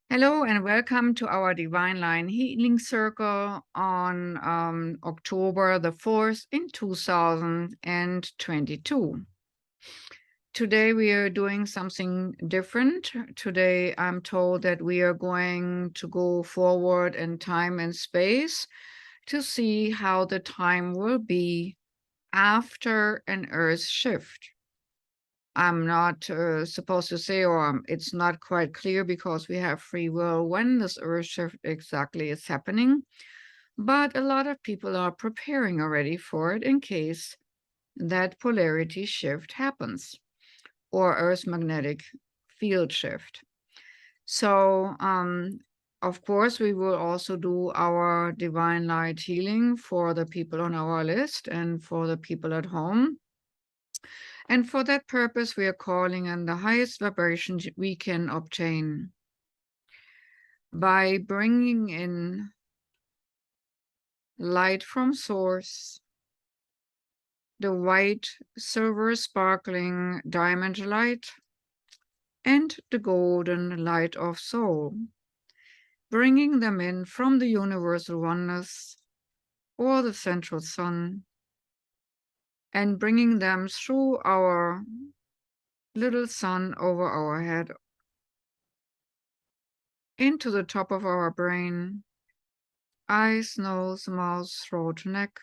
Hello and welcome to our Divine Line Healing Circle on October the 4th in 2022. Today we are doing something different. Today I'm told that we are going to go forward in time and space to see how the time will be after an Earth shift. I'm not supposed to say, or it's not quite clear because we have free will when this Earth shift exactly is happening. But a lot of people are preparing already for it in case that polarity shift happens or Earth's magnetic field shift. So, of course, we will also do our divine light healing for the people on our list and for the people at home. And for that purpose, we are calling on the highest vibrations we can obtain by bringing in light from source, the white, silver, sparkling diamond light, and the golden light of soul, bringing them in from the universal oneness or the central sun, and bringing them through our little sun over our head into the top of our brain, eyes, nose, mouth, throat, neck,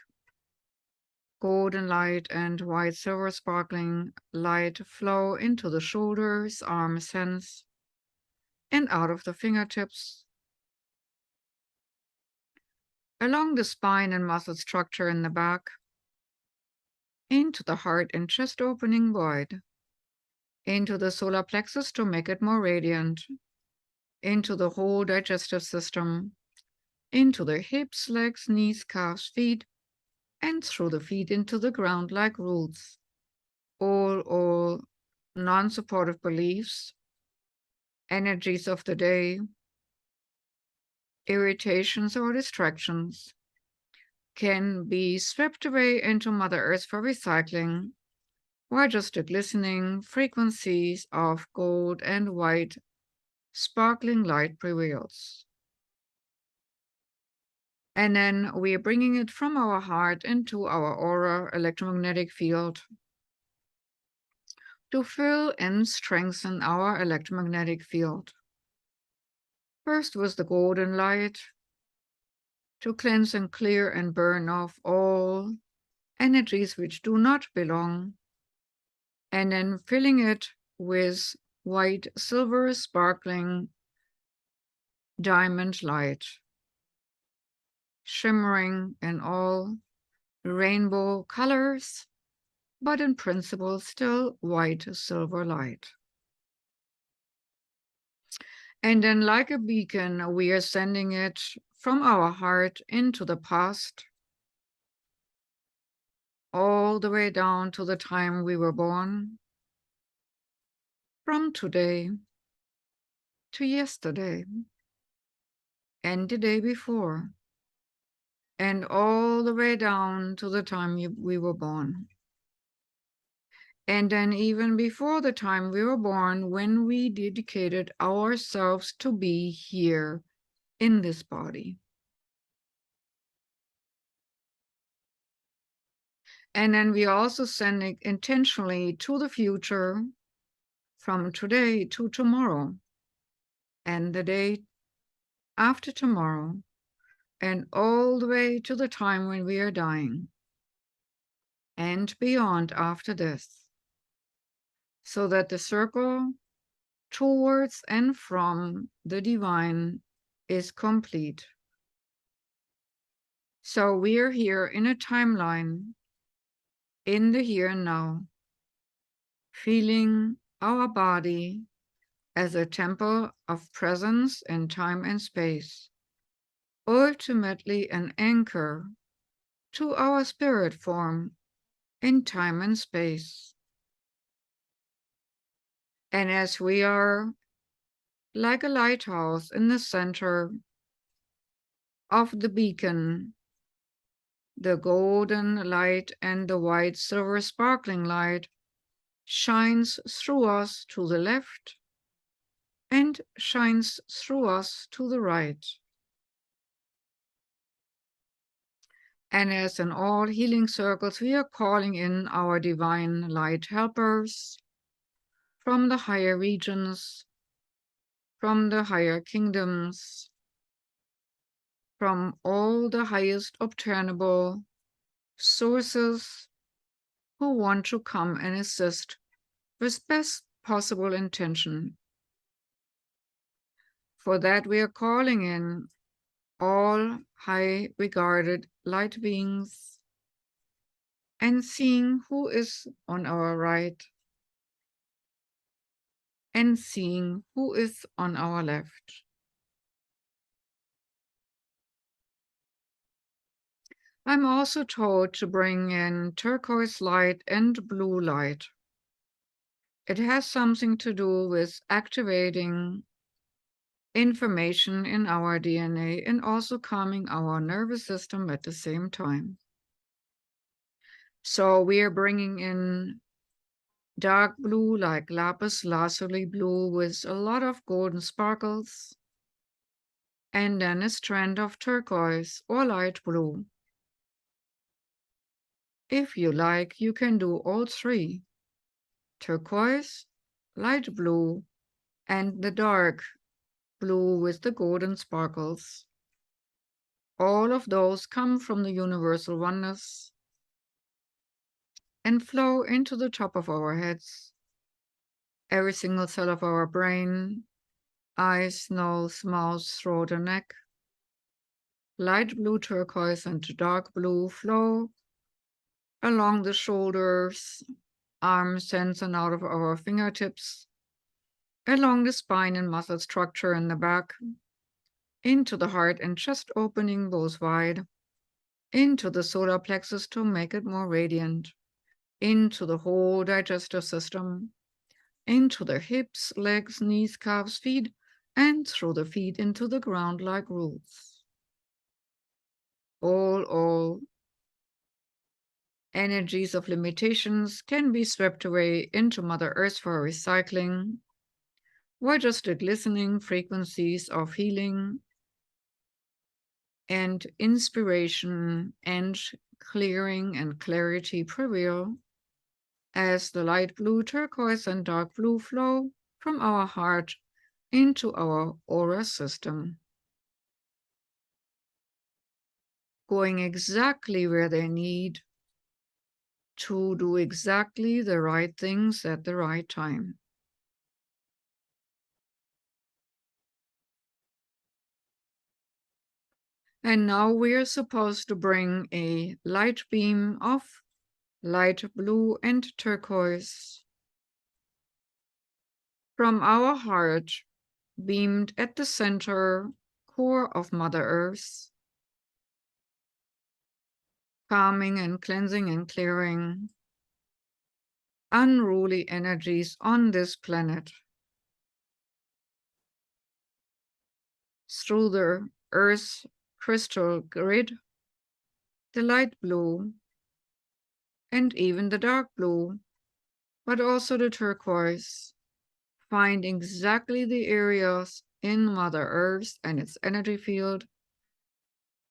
golden light and white silver sparkling light flow into the shoulders, arms, hands, and out of the fingertips, along the spine and muscle structure in the back, into the heart and chest opening wide, into the solar plexus to make it more radiant, into the whole digestive system, into the hips, legs, knees, calves, feet, and through the feet into the ground like roots. All non-supportive beliefs, energies of the day, irritations or distractions can be swept away into Mother Earth for recycling, while just the glistening frequencies of gold and white sparkling light prevails. And then we are bringing it from our heart into our aura electromagnetic field to fill and strengthen our electromagnetic field. First was the golden light, to cleanse and clear and burn off all energies which do not belong, and then filling it with white, silver, sparkling diamond light, shimmering in all rainbow colors, but in principle still white silver light. And then like a beacon, we are sending it from our heart into the past, all the way down to the time we were born, from today to yesterday and the day before, and all the way down to the time we were born. And then even before the time we were born, when we dedicated ourselves to be here in this body. And then we also send it intentionally to the future, from today to tomorrow, and the day after tomorrow, and all the way to the time when we are dying, and beyond after this, so that the circle towards and from the divine is complete. So we are here in a timeline, in the here and now, feeling our body as a temple of presence in time and space, ultimately an anchor to our spirit form in time and space. And as we are like a lighthouse in the center of the beacon, the golden light and the white silver sparkling light shines through us to the left and shines through us to the right. And as in all healing circles, we are calling in our divine light helpers from the higher regions, from the higher kingdoms, from all the highest obtainable sources who want to come and assist with best possible intention. For that, we are calling in all high regarded light beings and seeing who is on our right and seeing who is on our left. I'm also told to bring in turquoise light and blue light. It has something to do with activating information in our DNA and also calming our nervous system at the same time. So we are bringing in dark blue like lapis lazuli blue with a lot of golden sparkles, and then a strand of turquoise or light blue. If you like, you can do all three: turquoise, light blue, and the dark blue with the golden sparkles. All of those come from the universal oneness and flow into the top of our heads, every single cell of our brain, eyes, nose, mouth, throat, and neck. Light blue, turquoise, and dark blue flow along the shoulders, arms, hands, and out of our fingertips, along the spine and muscle structure in the back, into the heart and chest opening both wide, into the solar plexus to make it more radiant, into the whole digestive system, into the hips, legs, knees, calves, feet, and through the feet into the ground like roots. All energies of limitations can be swept away into Mother Earth for recycling, while just the glistening frequencies of healing and inspiration and clearing and clarity prevail as the light blue, turquoise, and dark blue flow from our heart into our aura system, going exactly where they need to do exactly the right things at the right time. And now we are supposed to bring a light beam of light blue and turquoise from our heart, beamed at the center core of Mother Earth, calming and cleansing and clearing unruly energies on this planet through the Earth's crystal grid, the light blue, and even the dark blue, but also the turquoise. Find exactly the areas in Mother Earth and its energy field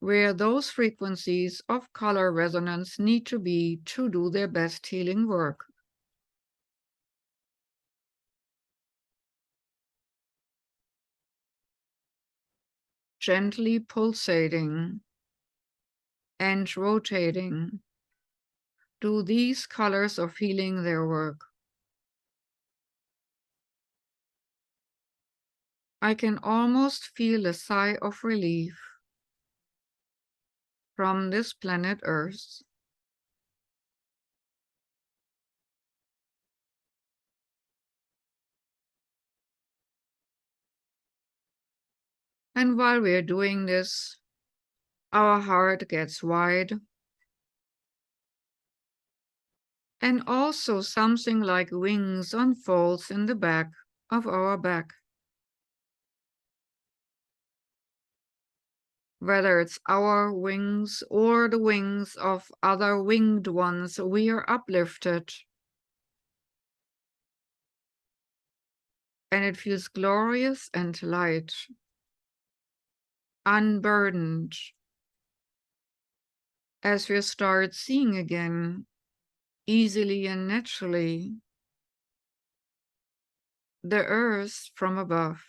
where those frequencies of color resonance need to be to do their best healing work. Gently pulsating and rotating, do these colors of healing their work. I can almost feel a sigh of relief from this planet Earth. And while we're doing this, our heart gets wide, and also something like wings unfolds in the back of our back. Whether it's our wings or the wings of other winged ones, we are uplifted and it feels glorious and light, unburdened, as we start seeing again, easily and naturally, the earth from above.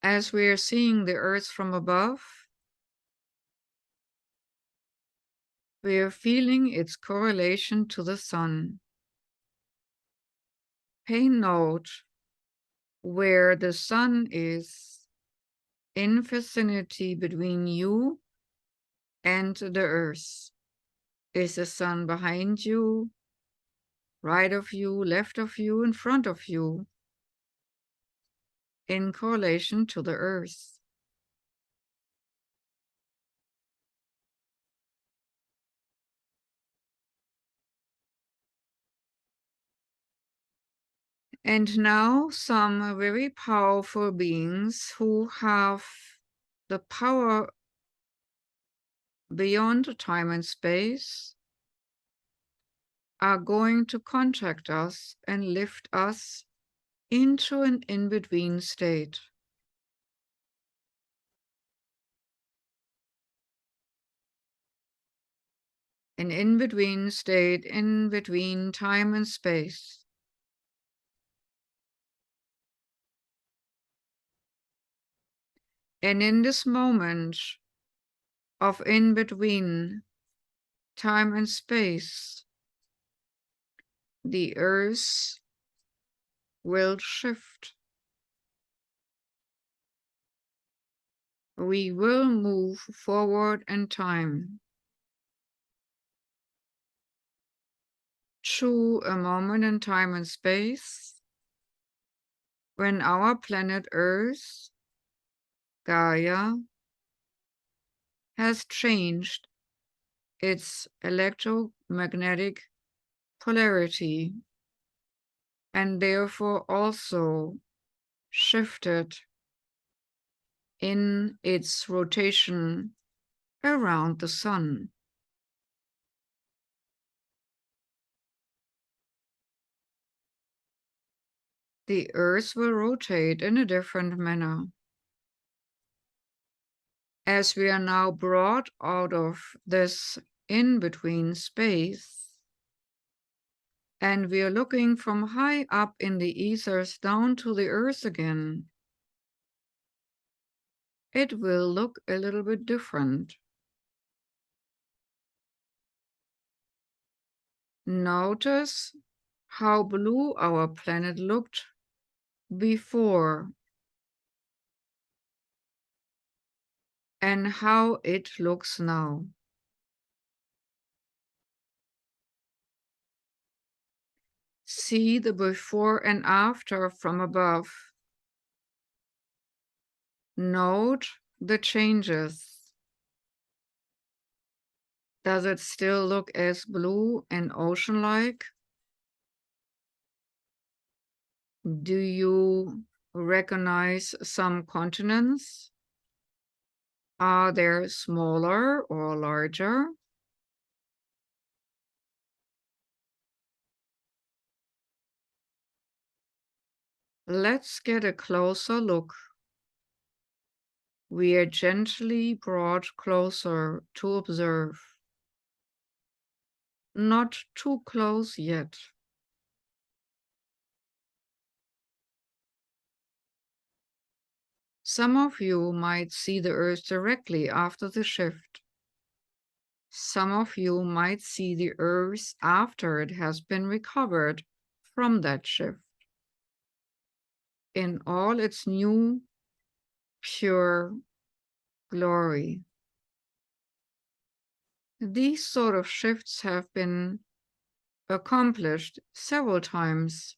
As we are seeing the earth from above, we are feeling its correlation to the sun. Pay note where the sun is in vicinity between you and the earth. Is the sun behind you, right of you, left of you, in front of you, in correlation to the earth? And now some very powerful beings who have the power beyond time and space are going to contact us and lift us into an in-between state. An in-between state, in between time and space. And in this moment of in-between time and space, the earth will shift. We will move forward in time to a moment in time and space when our planet Earth, Gaia, has changed its electromagnetic polarity and therefore also shifted in its rotation around the sun. The Earth will rotate in a different manner. As we are now brought out of this in-between space, and we are looking from high up in the ethers down to the earth again, it will look a little bit different. Notice how blue our planet looked before and how it looks now. See the before and after from above. Note the changes. Does it still look as blue and ocean-like? Do you recognize some continents? Are they smaller or larger? Let's get a closer look. We are gently brought closer to observe. Not too close yet. Some of you might see the Earth directly after the shift. Some of you might see the Earth after it has been recovered from that shift, in all its new, pure glory. These sort of shifts have been accomplished several times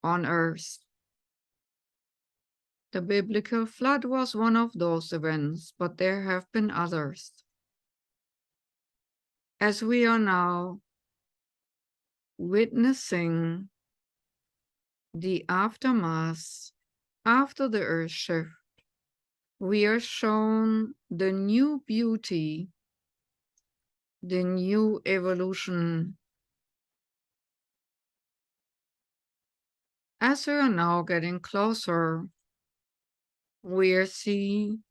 on Earth. The biblical flood was one of those events, but there have been others. As we are now witnessing the aftermath after the Earth shift, we are shown the new beauty the new evolution. As we are now getting closer, we're seeing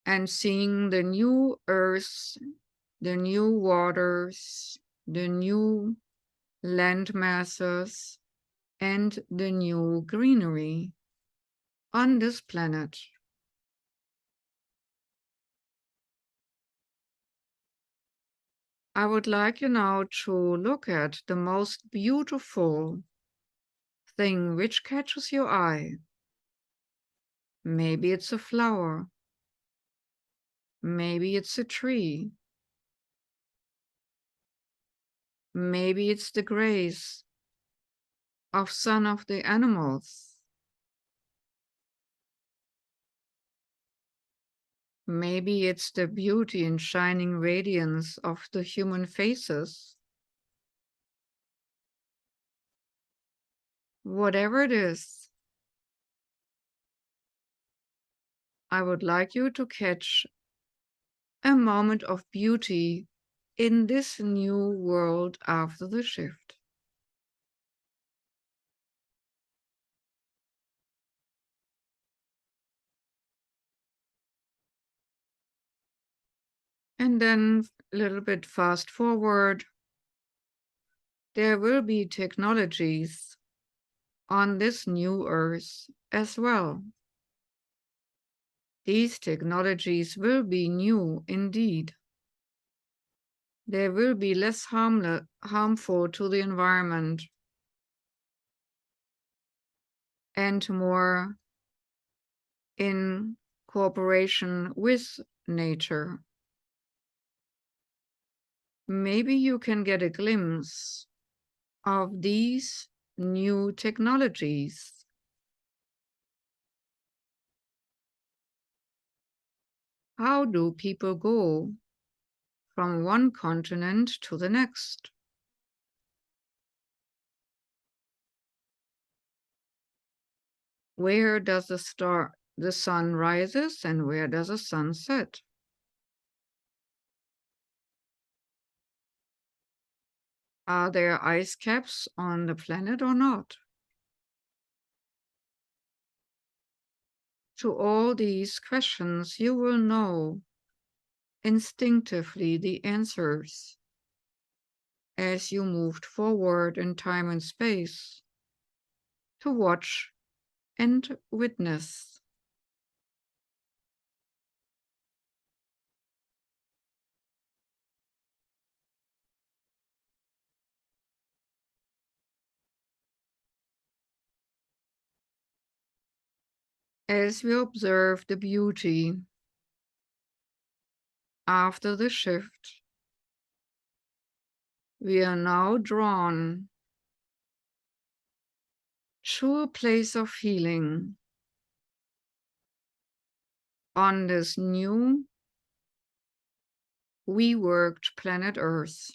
the new earth, the new waters, the new land masses, and the new greenery on this planet. I would like you now to look at the most beautiful thing which catches your eye. Maybe it's a flower. Maybe it's a tree. Maybe it's the grace of some of the animals. Maybe it's the beauty and shining radiance of the human faces. Whatever it is, I would like you to catch a moment of beauty in this new world after the shift. And then a little bit fast forward, there will be technologies on this new earth as well. These technologies will be new indeed. They will be less harmful to the environment and more in cooperation with nature. Maybe you can get a glimpse of these new technologies. How do people go from one continent to the next? Where does the sun rises and where does the sun set? Are there ice caps on the planet or not? To all these questions, you will know instinctively the answers as you moved forward in time and space to watch and witness. As we observe the beauty after the shift, we are now drawn to a place of healing on this new, reworked planet Earth.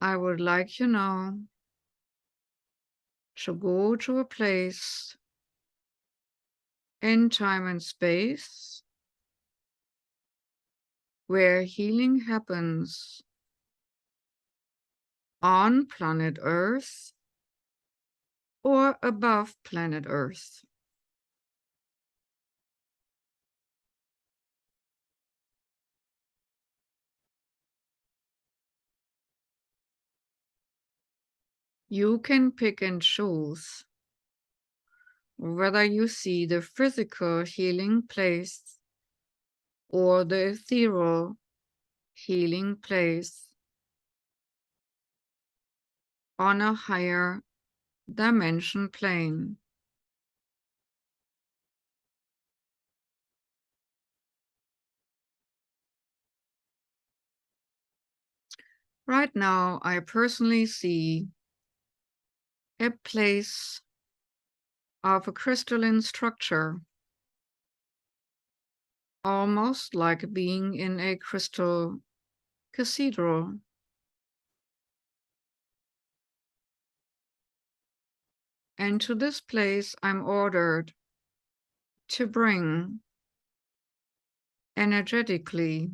I would like you now to go to a place in time and space where healing happens on planet Earth or above planet Earth. You can pick and choose whether you see the physical healing place or the ethereal healing place on a higher dimension plane. Right now, I personally see a place of a crystalline structure, almost like being in a crystal cathedral. And to this place I'm ordered to bring energetically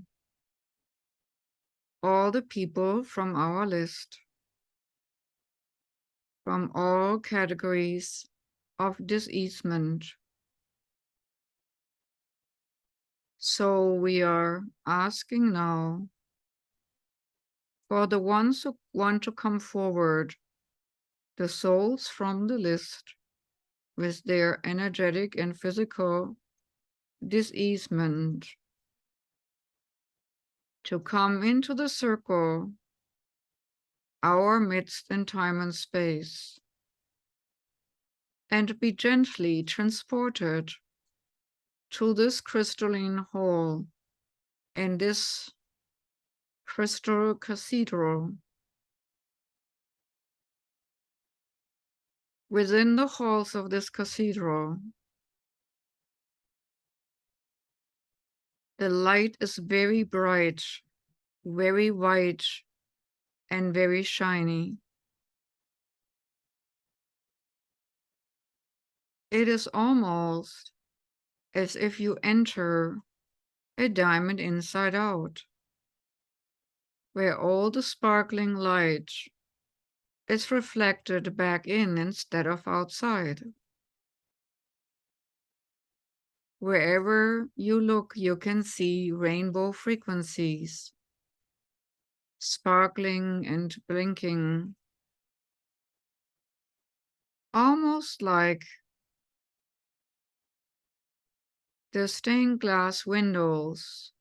all the people from our list, from all categories of diseasement. So we are asking now for the ones who want to come forward, the souls from the list with their energetic and physical diseasement, to come into the circle, our midst in time and space, and be gently transported to this crystalline hall in this crystal cathedral. Within the halls of this cathedral, the light is very bright, very white, and very shiny. It is almost as if you enter a diamond inside out, where all the sparkling light is reflected back in instead of outside. Wherever you look, you can see rainbow frequencies, sparkling and blinking, almost like the stained glass windows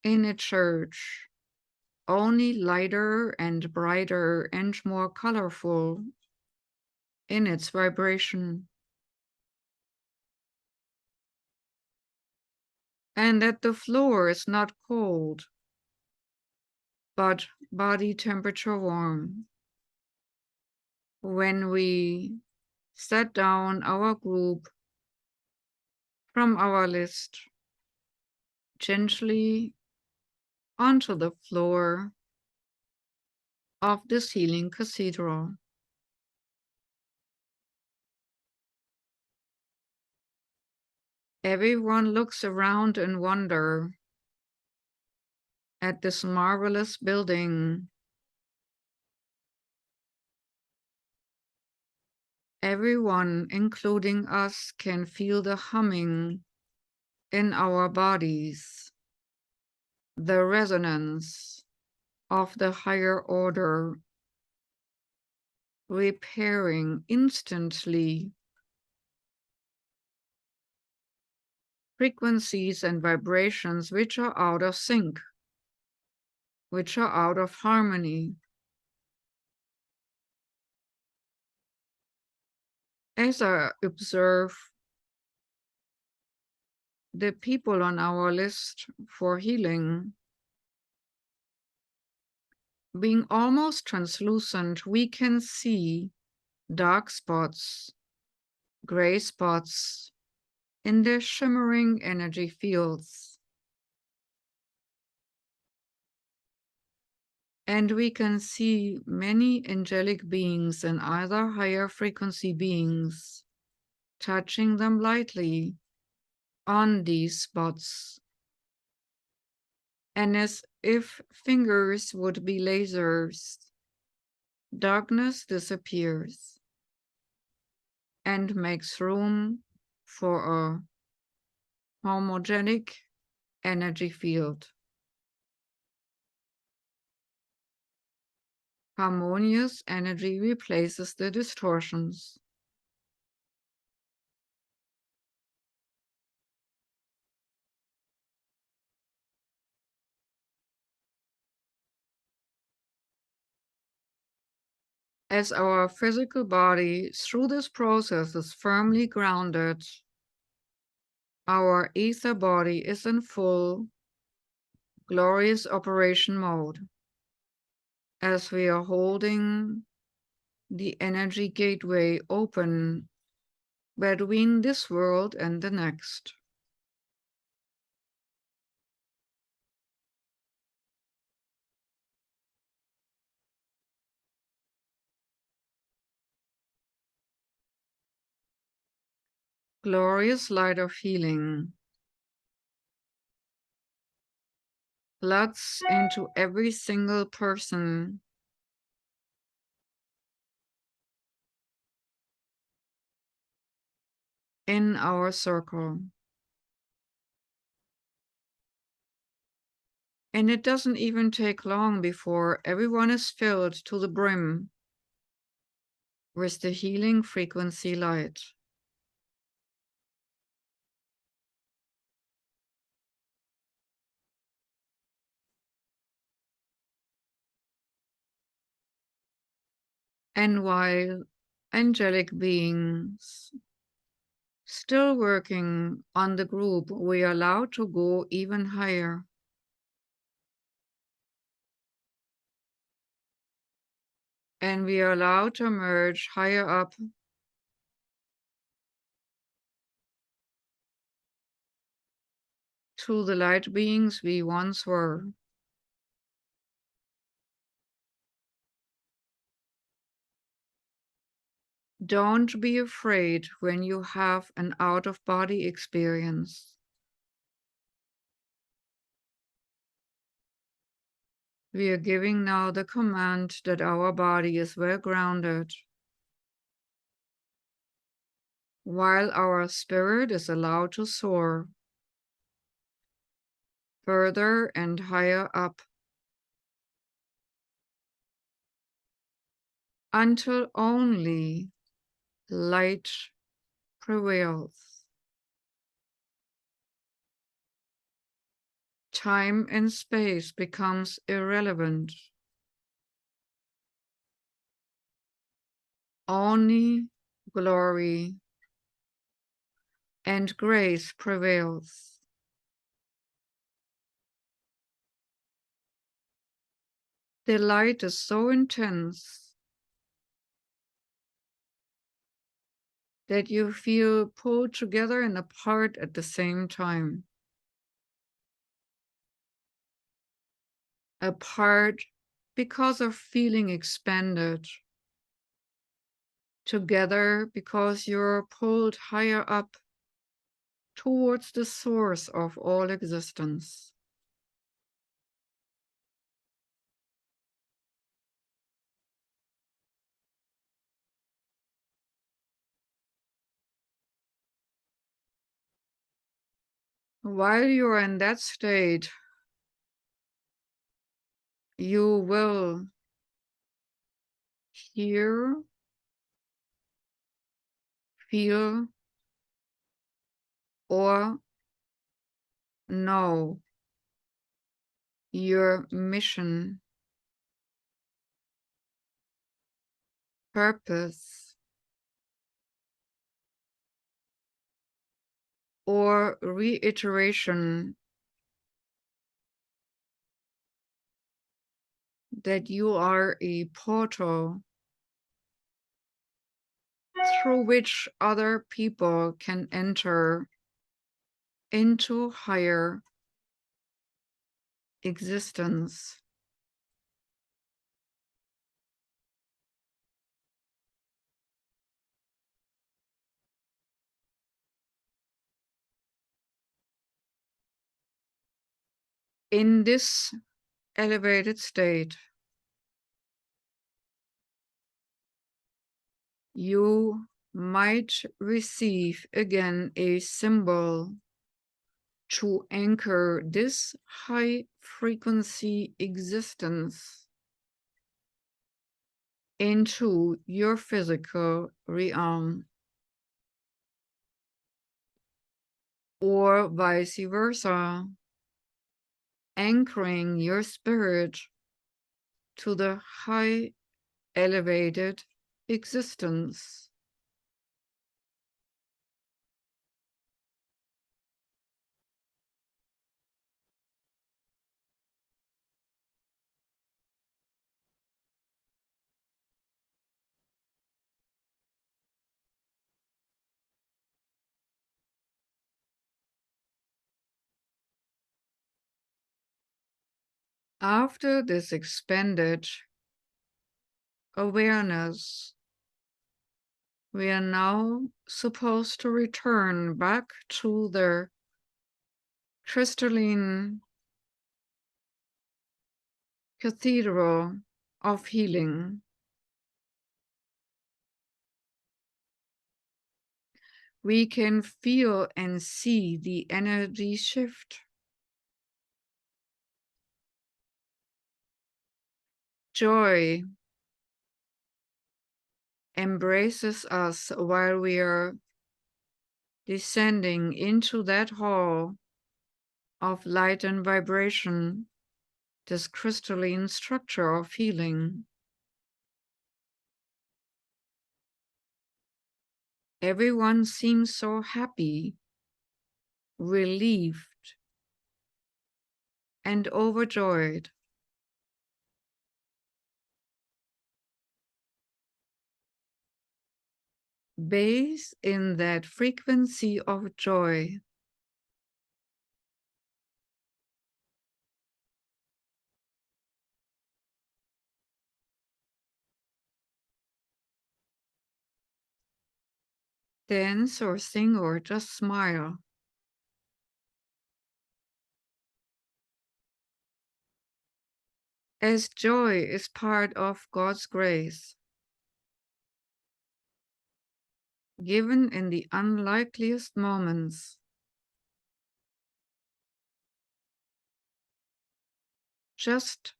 in a church, only lighter and brighter and more colorful in its vibration. And that the floor is not cold, but body temperature warm. When we set down our group from our list gently onto the floor of this healing cathedral. Everyone looks around in wonder at this marvelous building. Everyone, including us, can feel the humming in our bodies, the resonance of the higher order, repairing instantly frequencies and vibrations which are out of sync, which are out of harmony. As I observe the people on our list for healing being almost translucent, we can see dark spots, gray spots in their shimmering energy fields. And we can see many angelic beings and other higher frequency beings touching them lightly on these spots. And as if fingers would be lasers, darkness disappears and makes room for a homogenic energy field. Harmonious energy replaces the distortions. As our physical body, through this process, is firmly grounded, our ether body is in full, glorious operation mode, as we are holding the energy gateway open between this world and the next. glorious light of healing floods into every single person in our circle. And it doesn't even take long before everyone is filled to the brim with the healing frequency light. And while angelic beings still working on the group, we are allowed to go even higher. And we are allowed to emerge higher up to the light beings we once were. Don't be afraid when you have an out-of-body experience. We are giving now the command that our body is well grounded, while our spirit is allowed to soar further and higher up, until only light prevails. Time and space becomes irrelevant. Only glory and grace prevails. The light is so intense that you feel pulled together and apart at the same time. Apart because of feeling expanded. Together because you're pulled higher up towards the source of all existence. While you're in that state, you will hear, feel, or know your mission, purpose, or reiteration that you are a portal through which other people can enter into higher existence. In this elevated state, you might receive again a symbol to anchor this high frequency existence into your physical realm, or vice versa, anchoring your spirit to the high elevated existence. After this expanded awareness, We are now supposed to return back to the crystalline cathedral of healing. We can feel and see the energy shift. Joy embraces us while we are descending into that hall of light and vibration, this crystalline structure of healing. Everyone seems so happy, relieved, and overjoyed. Bathe in that frequency of joy. Dance or sing or just smile. As joy is part of God's grace, given in the unlikeliest moments. Just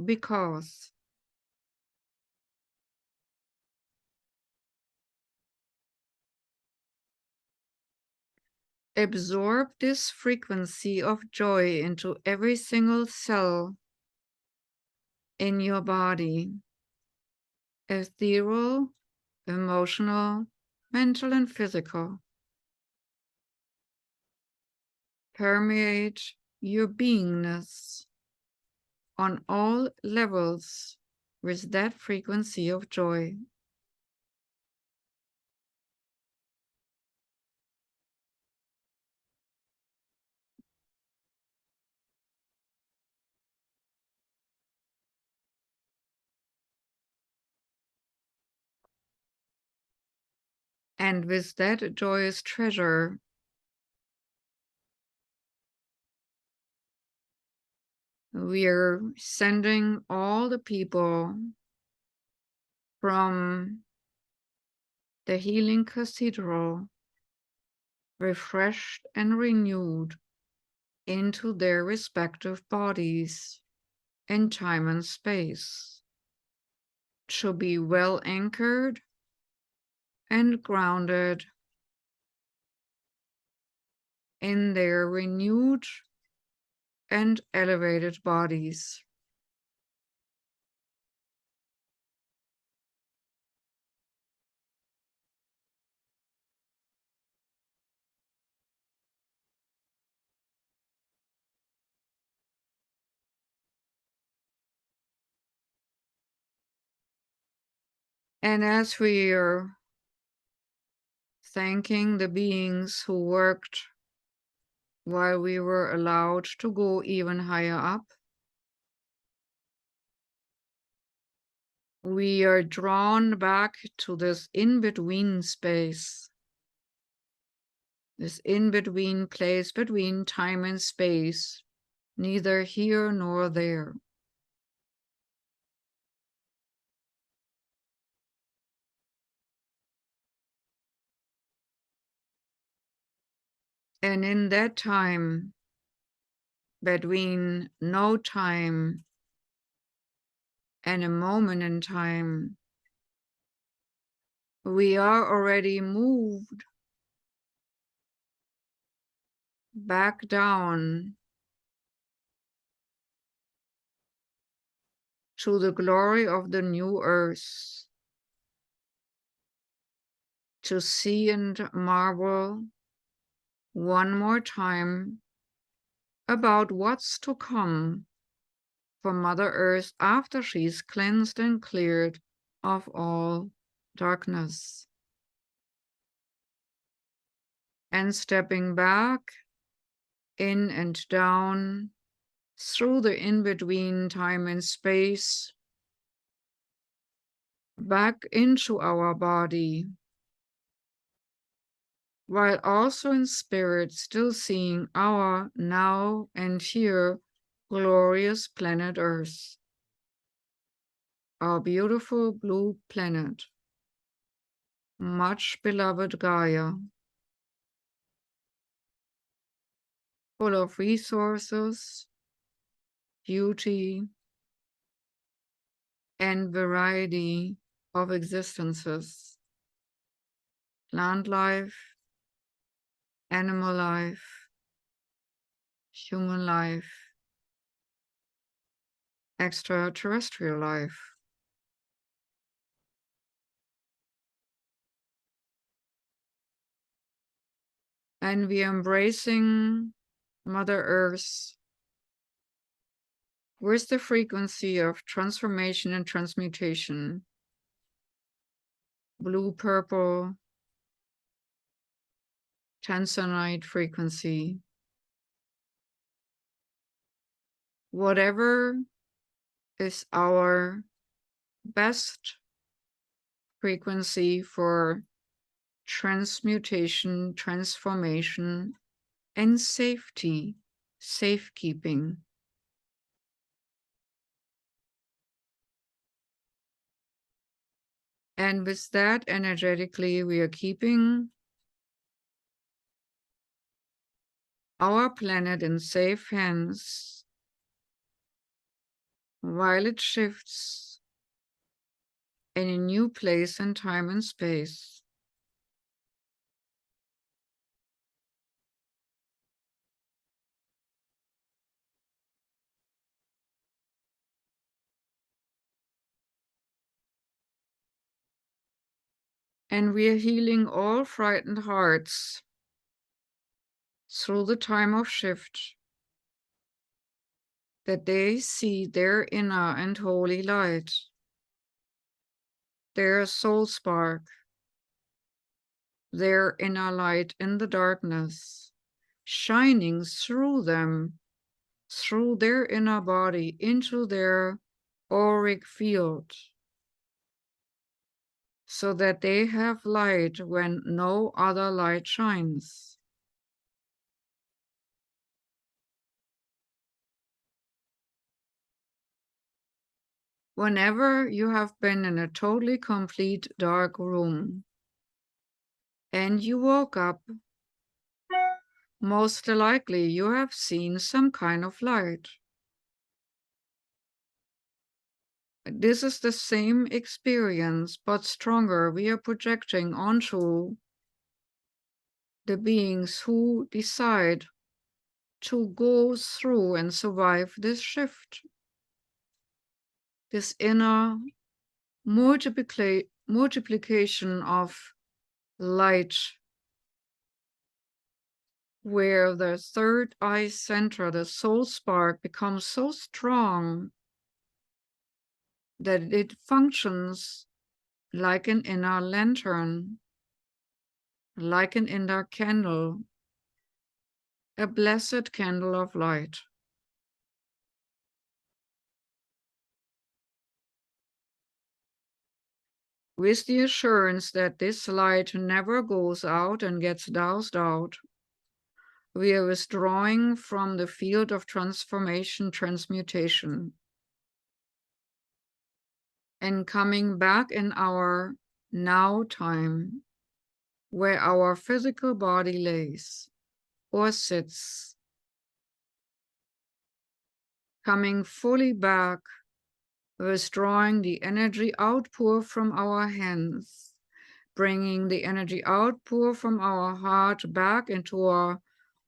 because. Absorb this frequency of joy into every single cell in your body, ethereal, emotional, mental, and physical. Permeate your beingness on all levels with that frequency of joy. And with that joyous treasure, we're sending all the people from the healing cathedral refreshed and renewed into their respective bodies in time and space, to be well anchored and grounded in their renewed and elevated bodies. And as we are thanking the beings who worked while we were allowed to go even higher up, we are drawn back to this in-between space, this in-between place between time and space, neither here nor there. And in that time, between no time and a moment in time, we are already moved back down to the glory of the new earth, to see and marvel one more time about what's to come for Mother Earth after she's cleansed and cleared of all darkness. And stepping back, in and down, through the in-between time and space, back into our body, while also in spirit still seeing our now and here glorious planet Earth, our beautiful blue planet, much beloved Gaia, full of resources, beauty, and variety of existences, plant life, animal life, human life, extraterrestrial life. And we are embracing Mother Earth with the frequency of transformation and transmutation, blue-purple, tanzanite frequency. Whatever is our best frequency for transmutation, transformation, and safety, safekeeping. And with that, energetically, we are keeping our planet in safe hands while it shifts in a new place in time and space. And we are healing all frightened hearts through the time of shift, that they see their inner and holy light, their soul spark, their inner light in the darkness, shining through them, through their inner body, into their auric field, so that they have light when no other light shines. Whenever you have been in a totally complete dark room and you woke up, most likely you have seen some kind of light. This is the same experience, but stronger, we are projecting onto the beings who decide to go through and survive this shift, this inner multiplication of light, where the third eye center, the soul spark, becomes so strong that it functions like an inner lantern, like an inner candle, a blessed candle of light. With the assurance that this light never goes out and gets doused out, we are withdrawing from the field of transformation, transmutation, and coming back in our now time, where our physical body lays or sits, coming fully back, withdrawing the energy outpour from our hands, bringing the energy outpour from our heart back into our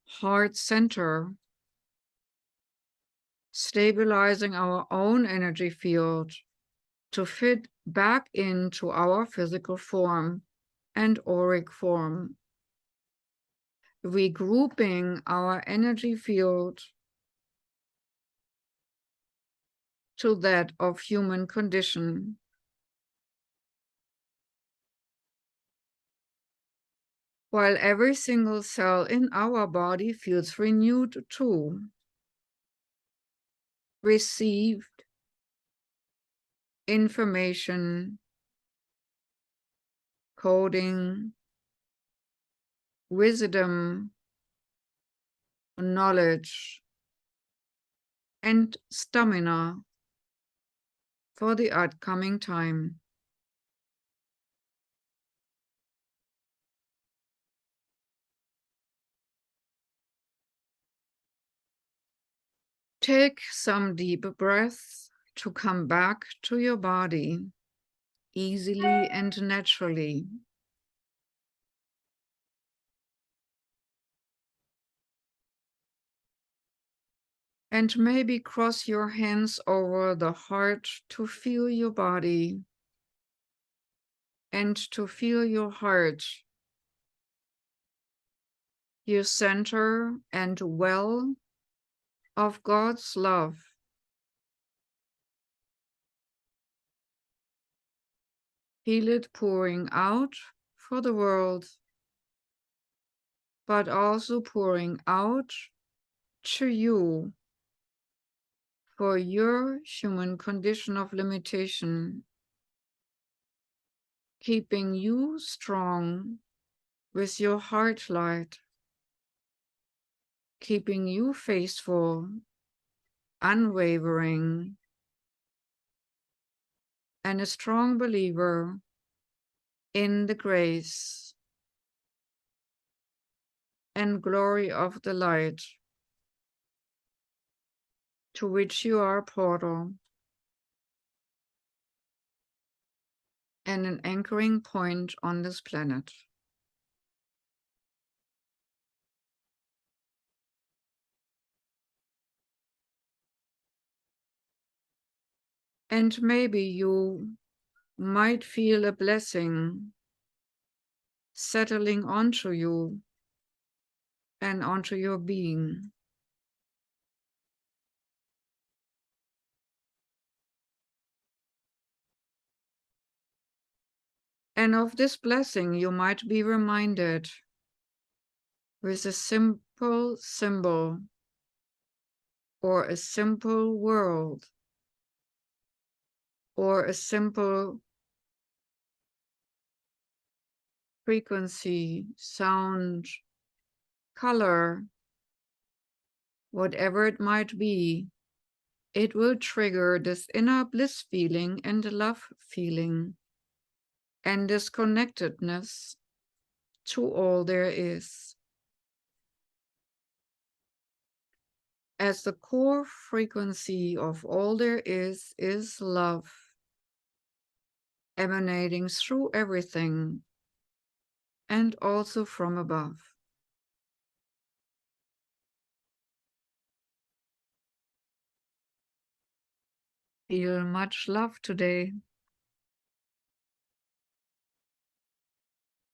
heart center, stabilizing our own energy field to fit back into our physical form and auric form, regrouping our energy field to that of human condition. While every single cell in our body feels renewed too, received information, coding, wisdom, knowledge, and stamina for the upcoming time. Take some deep breaths to come back to your body easily and naturally. And maybe cross your hands over the heart to feel your body and to feel your heart, your center and well of God's love. Feel it pouring out for the world, but also pouring out to you for your human condition of limitation, keeping you strong with your heart light, keeping you faithful, unwavering, and a strong believer in the grace and glory of the light to which you are a portal and an anchoring point on this planet. And maybe you might feel a blessing settling onto you and onto your being. And of this blessing, you might be reminded with a simple symbol or a simple word or a simple frequency, sound, color, whatever it might be. It will trigger this inner bliss feeling and love feeling and this connectedness to all there is. As the core frequency of all there is love, emanating through everything and also from above. Feel much love today.